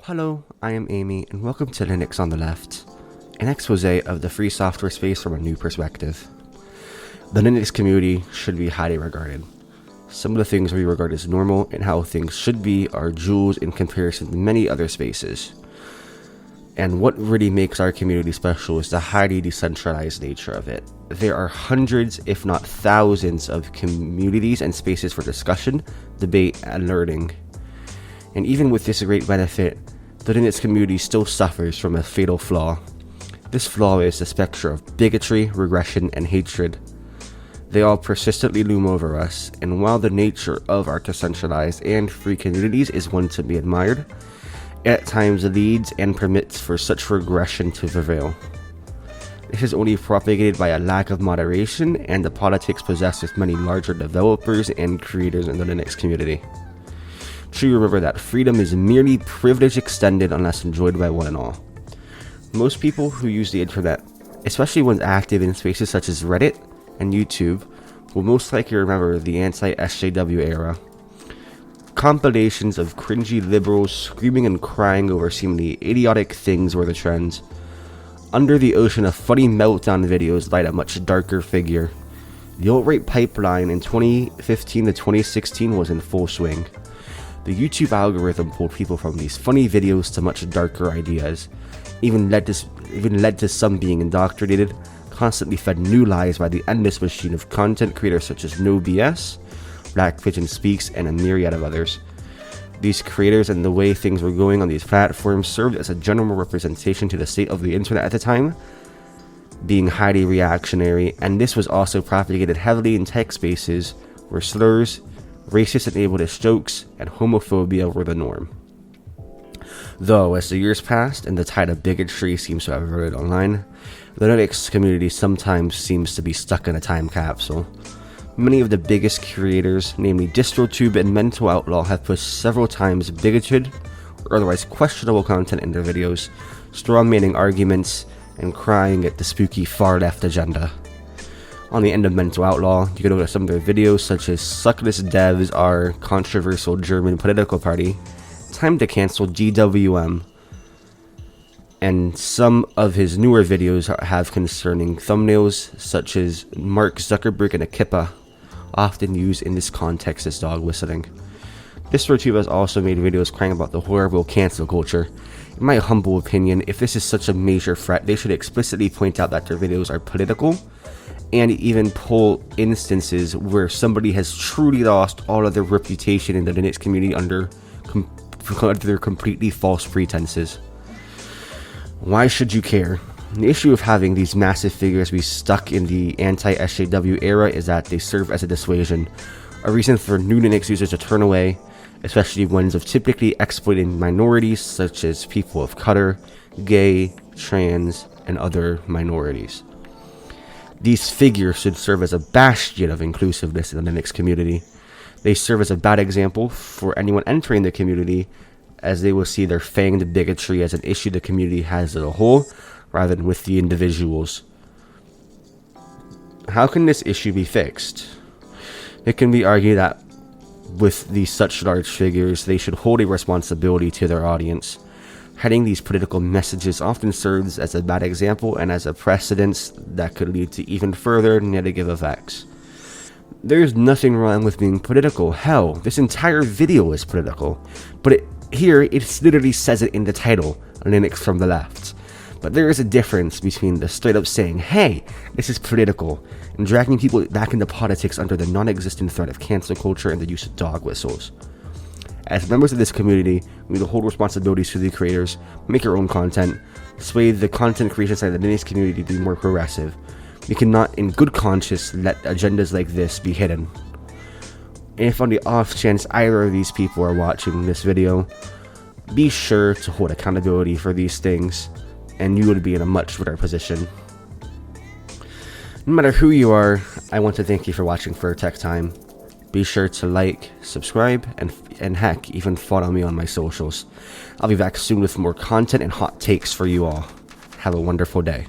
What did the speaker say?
Hello, I am Amy, and welcome to Linux on the Left, an expose of the free software space from a new perspective. The Linux community should be highly regarded. Some of the things we regard as normal and how things should be are jewels in comparison to many other spaces. And what really makes our community special is the highly decentralized nature of it. There are hundreds, if not thousands, of communities and spaces for discussion, debate, and learning. And even with this great benefit, the Linux community still suffers from a fatal flaw. This flaw is the specter of bigotry, regression, and hatred. They all persistently loom over us, and while the nature of our decentralized and free communities is one to be admired, it at times leads and permits for such regression to prevail. This is only propagated by a lack of moderation and the politics possessed with many larger developers and creators in the Linux community. Truly remember that freedom is merely privilege extended unless enjoyed by one and all. Most people who use the internet, especially ones active in spaces such as Reddit and YouTube, will most likely remember the anti-SJW era. Compilations of cringy liberals screaming and crying over seemingly idiotic things were the trends. Under the ocean of funny meltdown videos lied a much darker figure. The alt-right pipeline in 2015 to 2016 was in full swing. The YouTube algorithm pulled people from these funny videos to much darker ideas, even led to some being indoctrinated, constantly fed new lies by the endless machine of content creators such as No BS, Black Pigeon Speaks, and a myriad of others. These creators and the way things were going on these platforms served as a general representation to the state of the internet at the time, being highly reactionary, and this was also propagated heavily in tech spaces where slurs, racist and ableist jokes, and homophobia were the norm. Though, as the years passed and the tide of bigotry seems to have eroded online, the Linux community sometimes seems to be stuck in a time capsule. Many of the biggest creators, namely DistroTube and MentalOutlaw, have pushed several times bigoted or otherwise questionable content in their videos, strong-manning arguments, and crying at the spooky far-left agenda. On the end of MentalOutlaw, you can look at some of their videos such as Suckless Devs Are Controversial German Political Party, Time to Cancel GWM, and some of his newer videos have concerning thumbnails such as Mark Zuckerberg and a kippa, often used in this context as dog whistling. DistroTube has also made videos crying about the horrible cancel culture. In my humble opinion, if this is such a major threat, they should explicitly point out that their videos are political, and even pull instances where somebody has truly lost all of their reputation in the Linux community under completely false pretenses. Why should you care? The issue of having these massive figures be stuck in the anti-SJW era is that they serve as a dissuasion, a reason for new Linux users to turn away, especially ones of typically exploiting minorities such as people of color, gay, trans, and other minorities. These figures should serve as a bastion of inclusiveness in the Linux community. They serve as a bad example for anyone entering the community, as they will see their fanged bigotry as an issue the community has as a whole, rather than with the individuals. How can this issue be fixed? It can be argued that with these such large figures, they should hold a responsibility to their audience. Hiding these political messages often serves as a bad example and as a precedence that could lead to even further negative effects. There's nothing wrong with being political. Hell, this entire video is political. But here, it literally says it in the title, Linux from the Left. But there is a difference between the straight up saying, hey, this is political, and dragging people back into politics under the non-existent threat of cancel culture and the use of dog whistles. As members of this community, we need to hold responsibilities to the creators, make your own content, sway the content creation side of the Linux community to be more progressive. We cannot, in good conscience, let agendas like this be hidden. And if on the off chance either of these people are watching this video, be sure to hold accountability for these things, and you would be in a much better position. No matter who you are, I want to thank you for watching for Tech Time. Be sure to like, subscribe, and heck, even follow me on my socials. I'll be back soon with more content and hot takes for you all. Have a wonderful day.